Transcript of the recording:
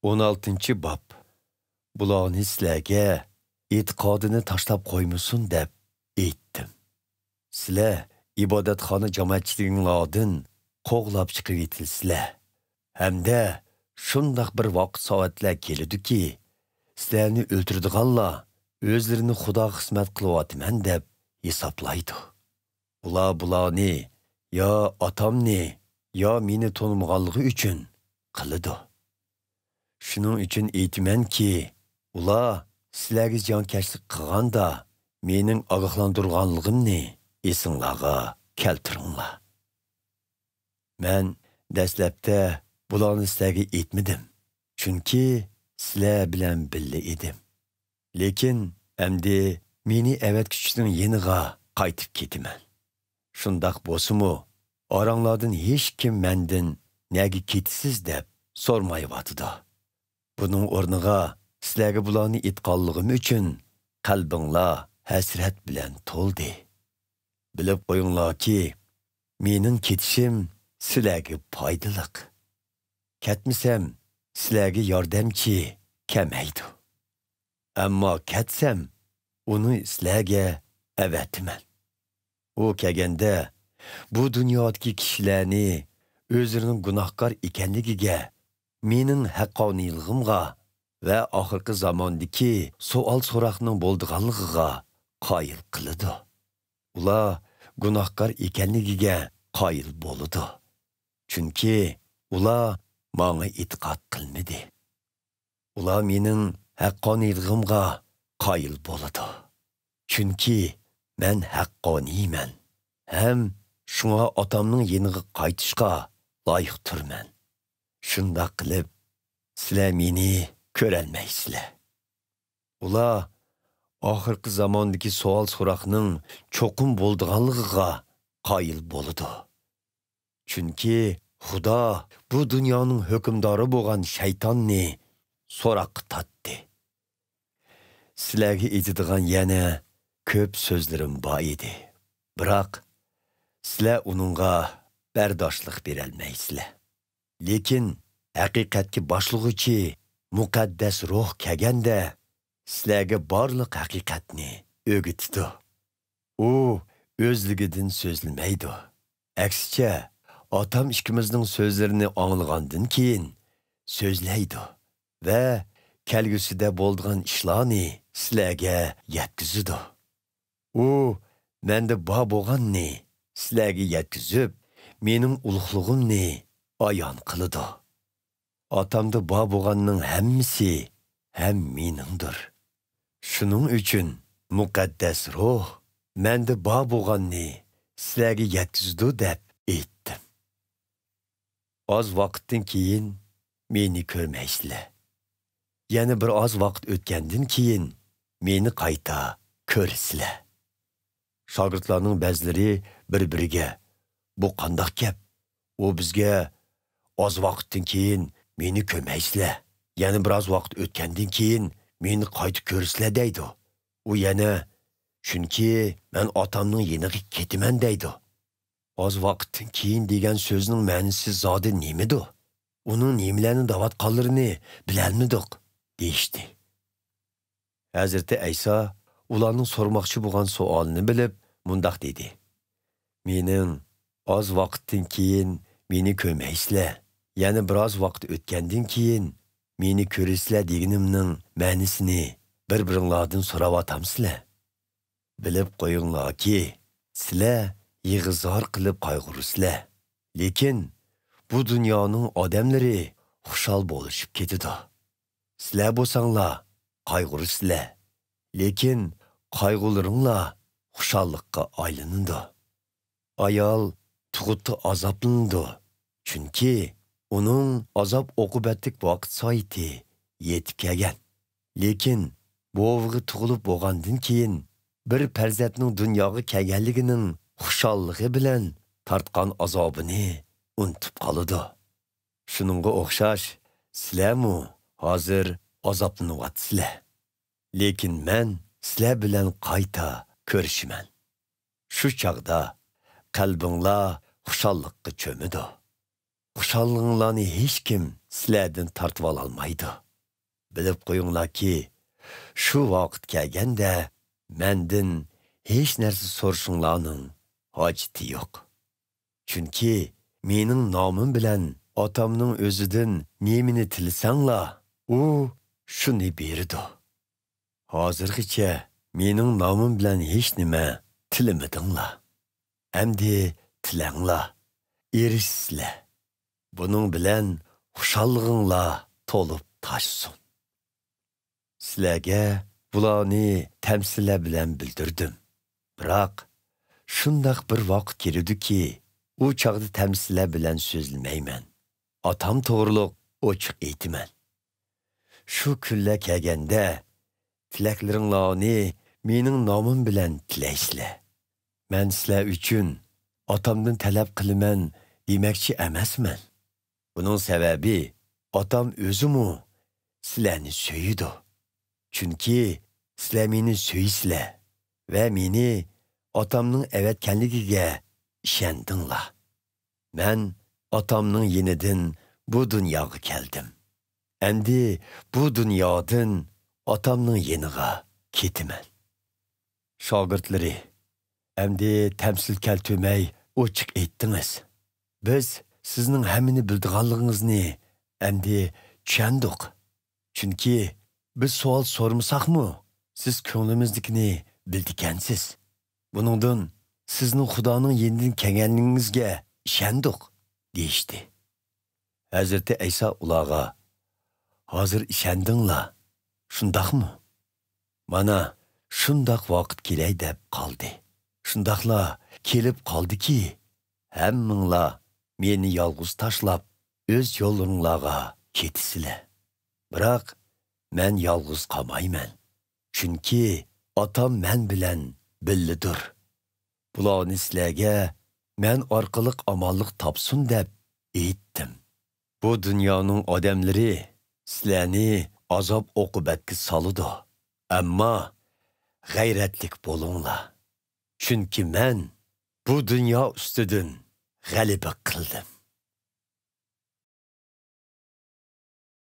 16 bab. Bularni sizlarga e'tiqodini tashlab qo'ymasin deb aytdim. Sizlar ibodatxona jamoatchiliginglardan qo'g'lab chiqib etilsizlar. Hamda shundoq bir vaqt soatlar keladi-ki, sizlarni o'ltirdiganlar o'zlarini Xudo xizmat qilyapman deb hisoblaydi. Bularni yo otamni yo meni tanımaganligi uchun qiladi. Shuning uchun aytmanki, ular sizlarga jonkashlik qilganda mening ogohlantirganligimni esinglarga keltiringlar. Men dastlabda bularni sizlarga aytmadim, chunki sizlar bilan birga edim. Lekin endi meni avatkuchning yeniga qaytib ketaman. Shundoq bo'lsa-mu, oranglardan hech kim mendan nega ketisiz deb so'rmayotdi. Bunun o'rniga sizlarga bularni aytganligim uchun qalbinglar hasrat bilan to'ldi. Bilib qo'yinglarki, mening ketishim sizlarga foydaliq. Ketmasam, sizlarga yordamchi kelmaydi. Ammo ketsam, uni sizlarga avatiman. U kelganda bu dunyodagi kishilarni o'zlarining gunohkor ekanligiga, mening haqqoniyligimga va oxirgi zamondagi savol-so'roqning bo'ldiganligiga qoyil qiladi. Ular gunohkor ekanligiga qoyil bo'ladi. Chunki ular menga e'tiqod qilmadi. Ular mening haqqoniyligimga qoyil bo'ladi. Chunki men haqqoniyman. Ham shunga otamning yeniga qaytishga loyiq turman. Shundoq qilib, sizlar meni ko'rolmaysizlar. Ular oxirgi zamondagi savol-so'roqning cho'qim bo'ldiganligiga qoyil bo'ladi. Chunki Xudo bu dunyoning hukmdori bo'lgan shaytonni so'roqqa tortdi. Sizlarga aytadigan yana ko'p so'zlarim bor edi. Biroq sizlar uningga bardoshlik berolmaysizlar. Lekin haqiqatga boshlig'uchi muqaddas ruh kelganda sizlarga barliq haqiqatni o'rgatdi. U o'zligidan so'zlamaydi. Aksicha, otam ikkimizning so'zlarini anglagandan keyin so'zlaydi va kelgusida bo'lgan ishlarni sizlarga yetkazadi. U menda bor bo'lganni sizlarga yetkazib, mening ulug'ligimni ayon qiladi. Otamda bor bo'lganning hammasi ham meningdir. Shuning uchun muqaddas ruh menda bor bo'lganni sizlarga yetkazdi deb aytdim. Oz vaqtdan keyin meni ko'rmaysizlar. Yana bir oz vaqt o'tgandan keyin meni qayta ko'rsizlar. Shogirdlarning ba'zilari bir-biriga, bu qandoq gap? U bizga oz vaqtdan keyin meni ko'rmaysizlar. Yana biroz vaqt o'tgandan keyin meni qayta ko'rsizlar deydi. U yana chunki men otamning yeniga ketaman deydi. Oz vaqtdan keyin degan so'zning ma'nosi zodi nimadir? Uning nimalarni davatqanlarini bilolmadik deyishdi. Hazrati Ayso ularning so'rmoqchi bo'lgan savolini bilib, mundaq dedi: "Mening oz vaqtdan keyin meni ko'rmaysizlar. Yana biroz vaqt o'tgandan keyin meni ko'rasizlar deganimning ma'nosini bir-biringlardan so'ravatamsizlar. Bilib qo'yinglarki, sizlar yig'izor qilib qayg'urusizlar. Lekin bu dunyoning odamlari xushal bo'lishib ketadi. Sizlar bo'lsanglar qayg'urusizlar. Lekin qayg'ularinglar xushallikqa aylanadi. Ayol tug'utda azoblanadi. Chunki uning azob oqibatlik vaqt soati yetib kelgan. Lekin bu o'g'il tug'ilib bo'lgandan keyin bir farzandning dunyoga kelganligining xushalligi bilan tortgan azobini unutib qoladi. Shuningga o'xshash, sizlarmu hozir azoblanyapsizlar. Lekin men sizlar bilan qayta ko'rishiman. Shu chaqda qalbinglar xushallikqa cho'midi. Xushalliginglarni hech kim sizlardan tortib ololmaydi. Bilib qo'yinglarki, shu vaqt kelganda mendan hech narsa so'rashinglarning hojati yo'q. Chunki mening nomim bilan otamning o'zidan nemini tilsanglar, u shuni berdi. Hozirgacha mening nomim bilan hech nima tilamadinglar. Endi tilanglar, erishsizlar. Buning bilan xushallig'inglar to'lib taşsın. Sizlarga bularni tamsiller bilan bildirdim. Biroq shundoq bir vaqt keladi-ki, u chaqda tamsiller bilan so'zlamayman. Otam to'g'riliq ochiq aytaman. Shu kunlar kelganda tilaklaringlarni mening nomim bilan tilaysizlar. Men sizlar uchun otamdan talab qilaman demoqchi emasman. Buning sababi otam o'zimi sizlarni so'yidi. Chunki sizlar meni so'ysizlar va meni otamning avatganligiga ishondinglar. Men otamning yenidan bu dunyoga keldim. Endi bu dunyodan otamning yeniga ketaman. Shogirdlari, endi tamsil keltirmay ochiq aytdingiz. Biz sizning hammani bildiganligingizni endi tushundik. Chunki biz savol so'rmasaqmi, siz ko'nglimizdikini bildikansiz. Buningdan sizning Xudoning yenidan kelganligingizga ishondik, deyishdi. Hazrati Ayso ularga, hozir ishondinglar, shundaqmi? Mana shundoq vaqt kelay deb qoldi. Shundaqla kelib qoldiki, hammanglar meni yolg'iz tashlab o'z yo'llaringlarga ketisizlar. Biroq men yolg'iz qolmayman. Chunki otam men bilan birlidir. Bularni sizlarga men orqali omonlik topsin deb aytdim. Bu dunyoning odamlari sizlarni azob oqibatga soladi. Ammo g'ayratlik bo'linglar. Chunki men bu dunyo ustidan g'alaba qildim.